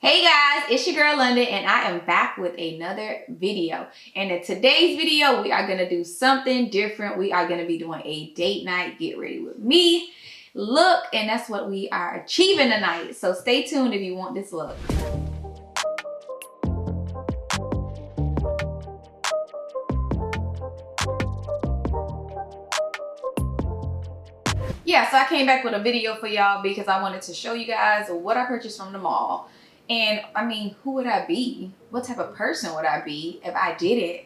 Hey guys, it's your girl London and I am back with another video. And in today's video, we are gonna do something different. We are gonna be doing a date night, get ready with me look, and that's what we are achieving tonight. So stay tuned if you want this look. Yeah, so I came back with a video for y'all because I wanted to show you guys what I purchased from the mall. And I mean, who would I be? What type of person would I be if I didn't,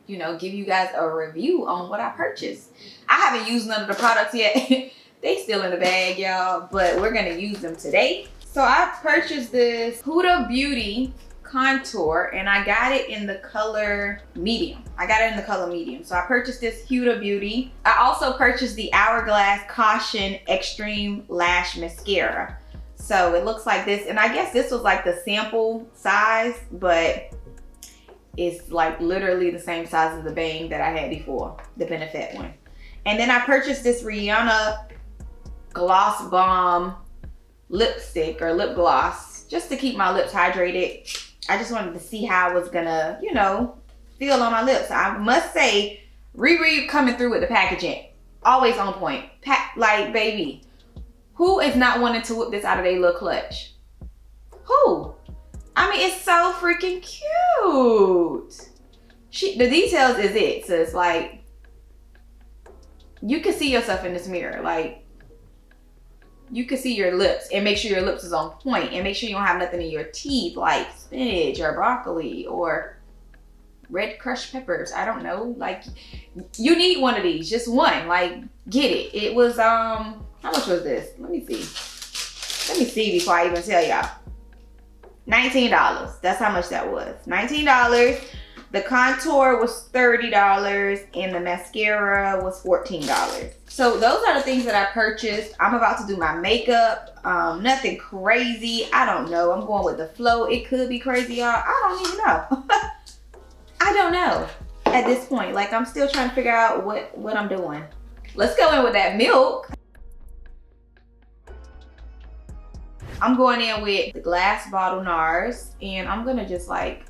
you know, give you guys a review on what I purchased? I haven't used none of the products yet. They still in the bag, y'all, but we're gonna use them today. So I purchased this Huda Beauty contour and I got it in the color medium. So I purchased this Huda Beauty. I also purchased the Hourglass Caution Extreme Lash Mascara. So it looks like this, and I guess this was like the sample size, but it's like literally the same size as the bang that I had before, the Benefit one. And then I purchased this Rihanna Gloss Bomb lipstick or lip gloss just to keep my lips hydrated. I just wanted to see how I was gonna, you know, feel on my lips. I must say, Riri coming through with the packaging, always on point. Like, baby, who is not wanting to whip this out of their little clutch? Who? I mean, it's so freaking cute. The details is it. So it's like, you can see yourself in this mirror. Like, you can see your lips and make sure your lips is on point and make sure you don't have nothing in your teeth like spinach or broccoli or red crushed peppers. I don't know. Like, you need one of these, just one. Like, get it. It was, how much was this? Let me see before I even tell y'all. $19. That's how much that was. $19. The contour was $30 and the mascara was $14. So those are the things that I purchased. I'm about to do my makeup. Nothing crazy. I don't know. I'm going with the flow. It could be crazy, y'all. I don't even know. I don't know at this point. Like, I'm still trying to figure out what I'm doing. Let's go in with that milk. I'm going in with the glass bottle NARS and I'm gonna just like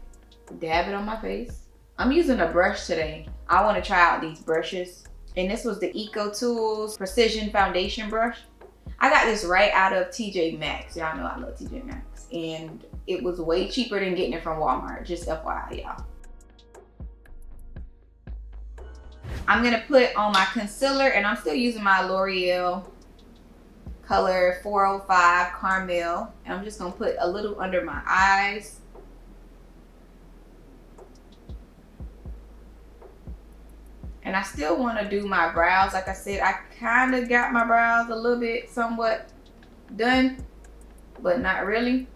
dab it on my face. I'm using a brush today. I want to try out these brushes. And this was the Eco Tools Precision Foundation Brush. I got this right out of TJ Maxx. Y'all know I love TJ Maxx. And it was way cheaper than getting it from Walmart. Just FYI, y'all. I'm gonna put on my concealer and I'm still using my L'Oreal color 405 Caramel. And I'm just gonna put a little under my eyes. And I still want to do my brows. Like I said, I kind of got my brows a little bit somewhat done, but not really.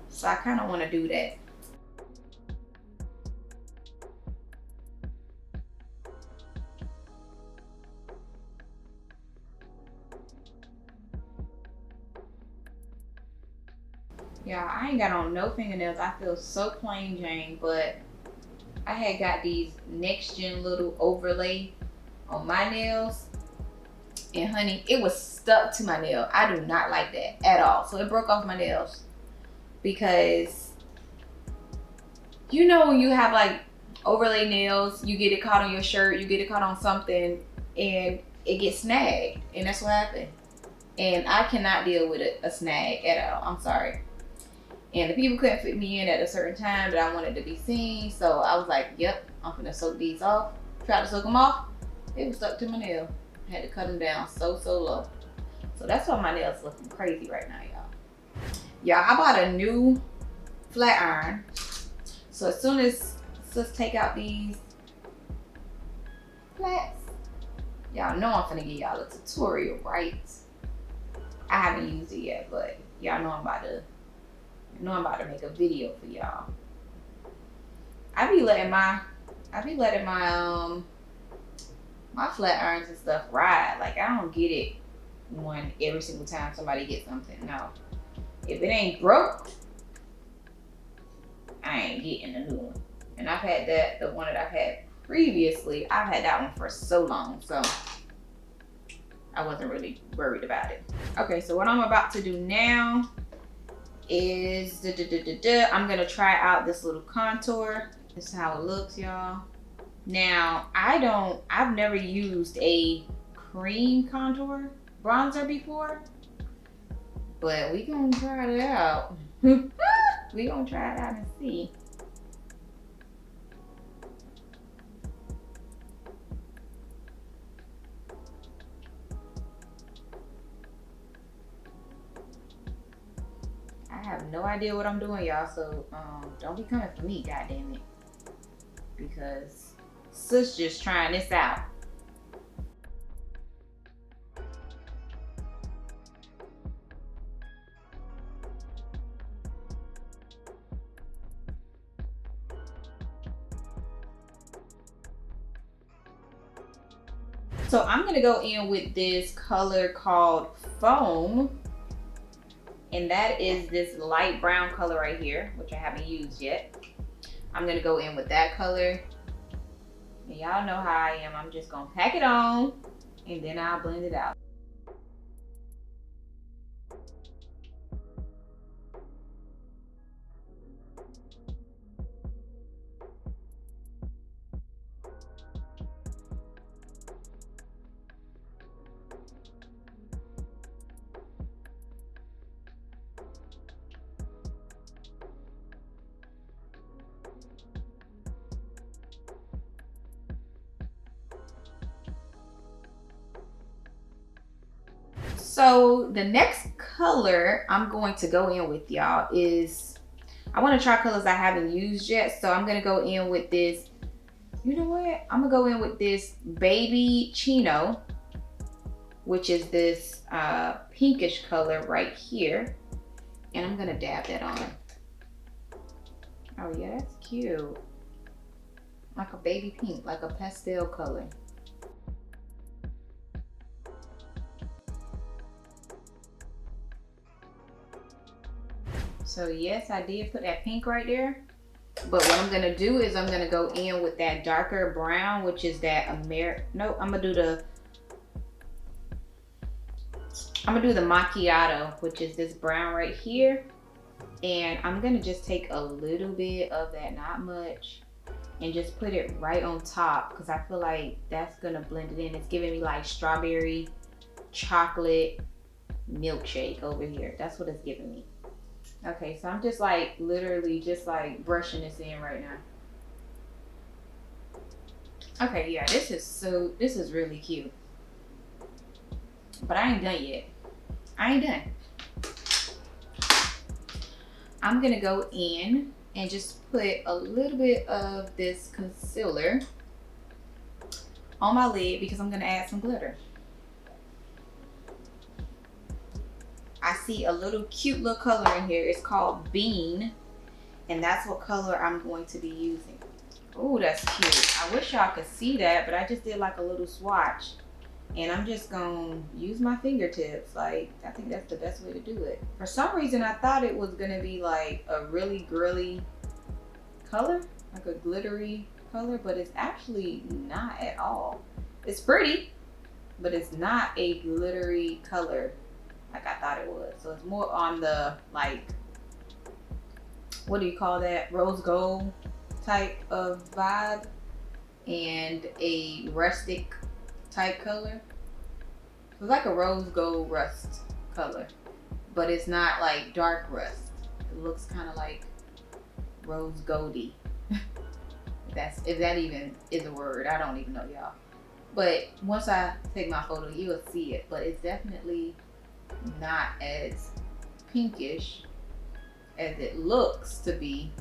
So I kind of want to do that. Yeah, I ain't got on no fingernails. I feel so plain Jane, but I had got these next gen little overlay on my nails, and honey, it was stuck to my nail. I do not like that at all. So it broke off my nails because, you know, when you have like overlay nails, you get it caught on your shirt, you get it caught on something, and it gets snagged, and that's what happened. And I cannot deal with a snag at all. I'm sorry. And the people couldn't fit me in at a certain time that I wanted to be seen. So I was like, yep, I'm gonna soak these off. Tried to soak them off. It was stuck to my nail. I had to cut them down so low. So that's why my nails looking crazy right now, y'all. Y'all, I bought a new flat iron. So as soon as sis take out these flats, y'all know I'm finna give y'all a tutorial, right? I haven't used it yet, but y'all know I'm about to make a video for y'all. I be letting my my flat irons and stuff ride. Like, I don't get it when every single time somebody gets something. No. If it ain't broke, I ain't getting a new one. And I've had that, the one that I've had previously, I've had that one for so long. So I wasn't really worried about it. Okay, so what I'm about to do now is I'm gonna try out this little contour. This is how it looks, y'all. Now, I've never used a cream contour bronzer before, but we gonna try it out. We gonna try it out and see. I have no idea what I'm doing, y'all, so don't be coming for me, goddamn it. Because sis just trying this out. So I'm gonna go in with this color called Foam. And that is this light brown color right here, which I haven't used yet. I'm gonna go in with that color. And y'all know how I am. I'm just gonna pack it on and then I'll blend it out. So the next color I'm going to go in with, y'all, is I want to try colors I haven't used yet. So I'm going to go in with this. You know what? I'm going to go in with this Baby Chino, which is this pinkish color right here. And I'm going to dab that on. Oh yeah, that's cute. Like a baby pink, like a pastel color. So yes, I did put that pink right there. But what I'm gonna do is I'm gonna go in with that darker brown, which is that I'm gonna do the macchiato, which is this brown right here. And I'm gonna just take a little bit of that, not much, and just put it right on top because I feel like that's gonna blend it in. It's giving me like strawberry chocolate milkshake over here. That's what it's giving me. Okay, so I'm just like literally just like brushing this in right now. Okay, yeah, this is really cute. But I ain't done yet. I ain't done. I'm gonna go in and just put a little bit of this concealer on my lid because I'm gonna add some glitter. I see a little cute little color in here. It's called Bean, and that's what color I'm going to be using. Oh, that's cute. I wish y'all could see that, but I just did like a little swatch, and I'm just gonna use my fingertips. Like, I think that's the best way to do it. For some reason, I thought it was gonna be like a really girly color, like a glittery color, but it's actually not at all. It's pretty, but it's not a glittery color like I thought it was. So it's more on the, like, what do you call that, rose gold type of vibe, and a rustic type color. It's like a rose gold rust color, but it's not like dark rust. It looks kind of like rose goldy. If that even is a word, I don't even know, y'all. But once I take my photo, you will see it. But it's definitely not as pinkish as it looks to be,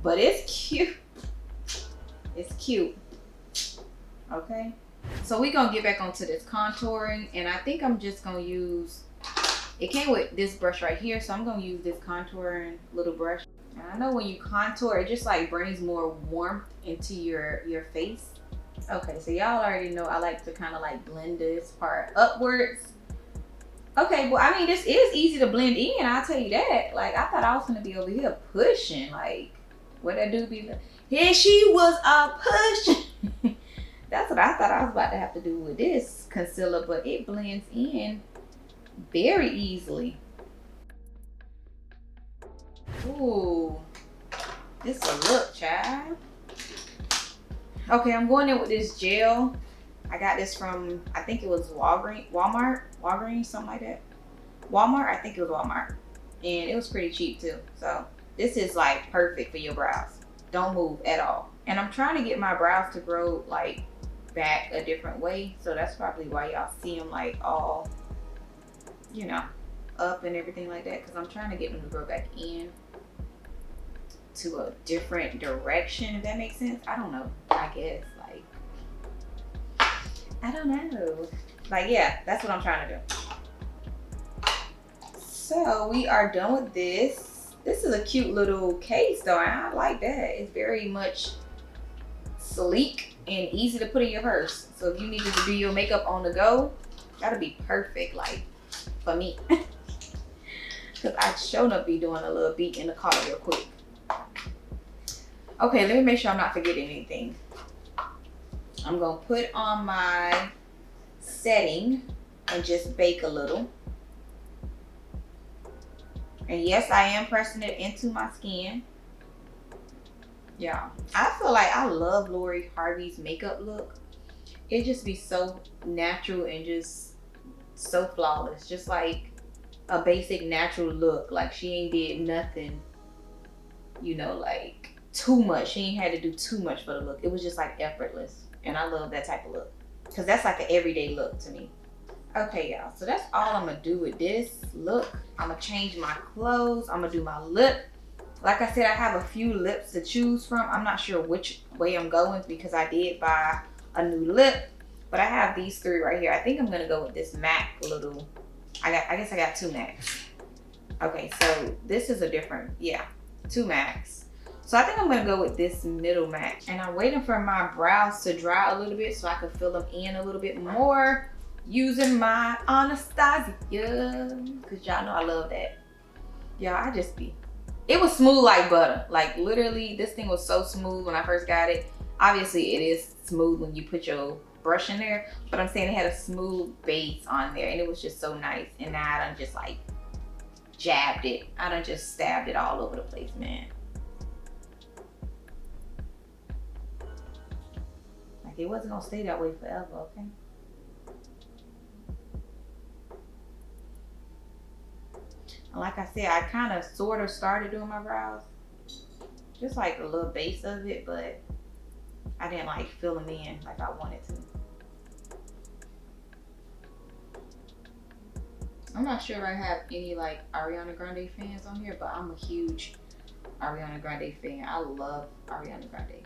but it's cute. It's cute. Okay, so we're gonna get back onto this contouring, and I think I'm just gonna use, it came with this brush right here, so I'm gonna use this contouring little brush. And I know when you contour, it just like brings more warmth into your face. Okay, so y'all already know I like to kind of like blend this part upwards. Okay, well, I mean, this is easy to blend in, I'll tell you that. Like, I thought I was gonna be over here pushing. Like, what that dude be like? Here she was pushing. That's what I thought I was about to have to do with this concealer, but it blends in very easily. Ooh, this a look, child. Okay, I'm going in with this gel. I got this from, I think it was Walgreens, something like that. Walmart, I think it was Walmart. And it was pretty cheap too. So this is like perfect for your brows. Don't move at all. And I'm trying to get my brows to grow like back a different way. So that's probably why y'all see them like all, you know, up and everything like that. Because I'm trying to get them to grow back in to a different direction, if that makes sense. I don't know. I guess, like, I don't know. Like, yeah, that's what I'm trying to do. So we are done with this. This is a cute little case though. I like that. It's very much sleek and easy to put in your purse. So if you needed to do your makeup on the go, that'll be perfect, like, for me. Because I'd shown up be doing a little beat in the car real quick. Okay, let me make sure I'm not forgetting anything. I'm gonna put on my setting and just bake a little. And yes, I am pressing it into my skin. Yeah, I feel like I love Lori Harvey's makeup look. It just be so natural and just so flawless. Just like a basic natural look. Like she ain't did nothing, you know, like too much. She ain't had to do too much for the look. It was just like effortless. And I love that type of look. Because that's like an everyday look to me. Okay, y'all. So that's all I'm going to do with this look. I'm going to change my clothes. I'm going to do my lip. Like I said, I have a few lips to choose from. I'm not sure which way I'm going because I did buy a new lip. But I have these three right here. I think I'm going to go with this MAC little. I guess I got two MACs. Okay, so this is a different, yeah, two MACs. So I think I'm gonna go with this middle MAC. And I'm waiting for my brows to dry a little bit so I can fill them in a little bit more using my Anastasia. Cause y'all know I love that. Y'all, I just be, it was smooth like butter. Like literally, this thing was so smooth when I first got it. Obviously it is smooth when you put your brush in there, but I'm saying it had a smooth base on there and it was just so nice. And now I done just like jabbed it. I done just stabbed it all over the place, man. Like it wasn't gonna stay that way forever, okay? And like I said, I kind of sort of started doing my brows. Just like a little base of it, but I didn't like fill them in like I wanted to. I'm not sure if I have any like Ariana Grande fans on here, but I'm a huge Ariana Grande fan. I love Ariana Grande.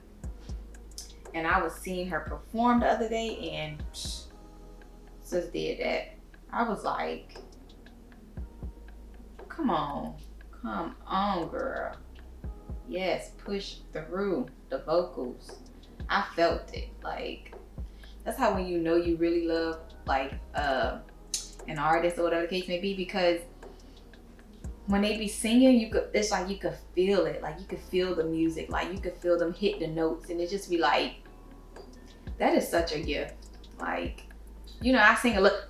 And I was seeing her perform the other day and sis did that. I was like, come on, girl. Yes, push through the vocals. I felt it. Like, that's how when you know you really love like an artist or whatever the case may be, because when they be singing, it's like you could feel it. Like you could feel the music. Like you could feel them hit the notes, and it just be like, that is such a gift. Like, you know, I sing a little,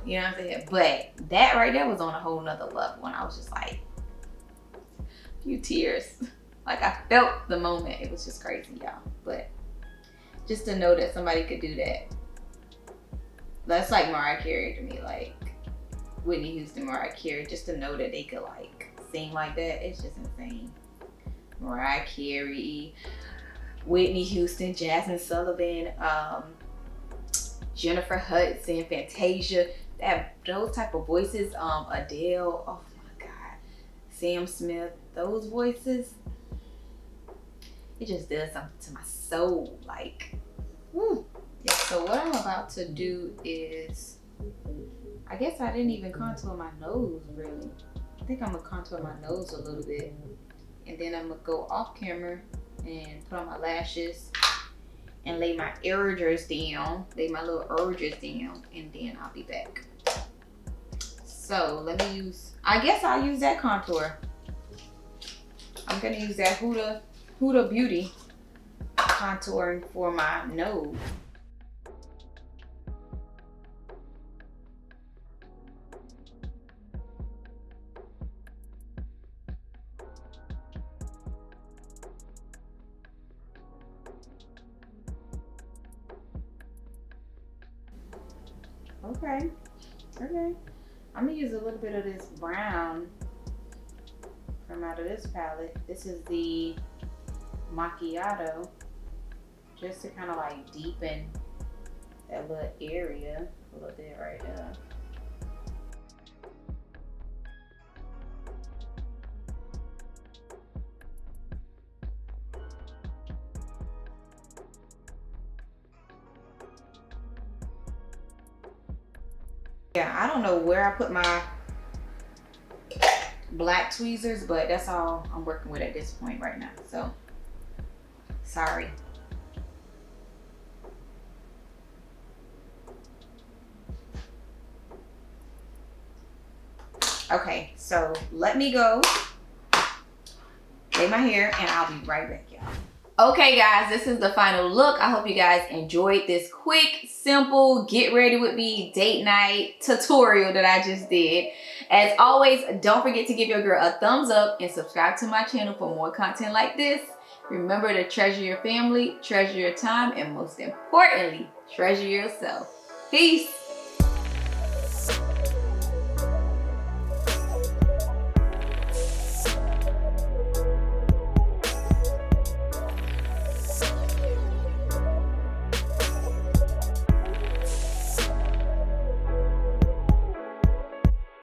you know what I'm saying? But that right there was on a whole nother level, and I was just like, a few tears. Like I felt the moment. It was just crazy, y'all. But just to know that somebody could do that. That's like Mariah Carey to me, like Whitney Houston, Mariah Carey, just to know that they could like sing like that, it's just insane. Mariah Carey, Whitney Houston, Jasmine Sullivan, Jennifer Hudson, Fantasia, those type of voices, Adele, oh my God, Sam Smith, those voices, it just does something to my soul, like, woo. Yeah, so what I'm about to do is, I guess I didn't even contour my nose really. I think I'm gonna contour my nose a little bit. And then I'm gonna go off camera and put on my lashes and lay my edges down, lay my little edges down, and then I'll be back. So let me use, I guess I'll use that contour. I'm gonna use that Huda Beauty contouring for my nose. Okay, okay. I'm gonna use a little bit of this brown from out of this palette. This is the Macchiato, just to kind of like deepen that little area a little bit right there. Yeah, I don't know where I put my black tweezers, but that's all I'm working with at this point right now. So, sorry. Okay, so let me go lay my hair and I'll be right back, y'all. Okay guys, this is the final look. I hope you guys enjoyed this quick, simple, get ready with me date night tutorial that I just did. As always, don't forget to give your girl a thumbs up and subscribe to my channel for more content like this. Remember to treasure your family, treasure your time, and most importantly, treasure yourself. Peace.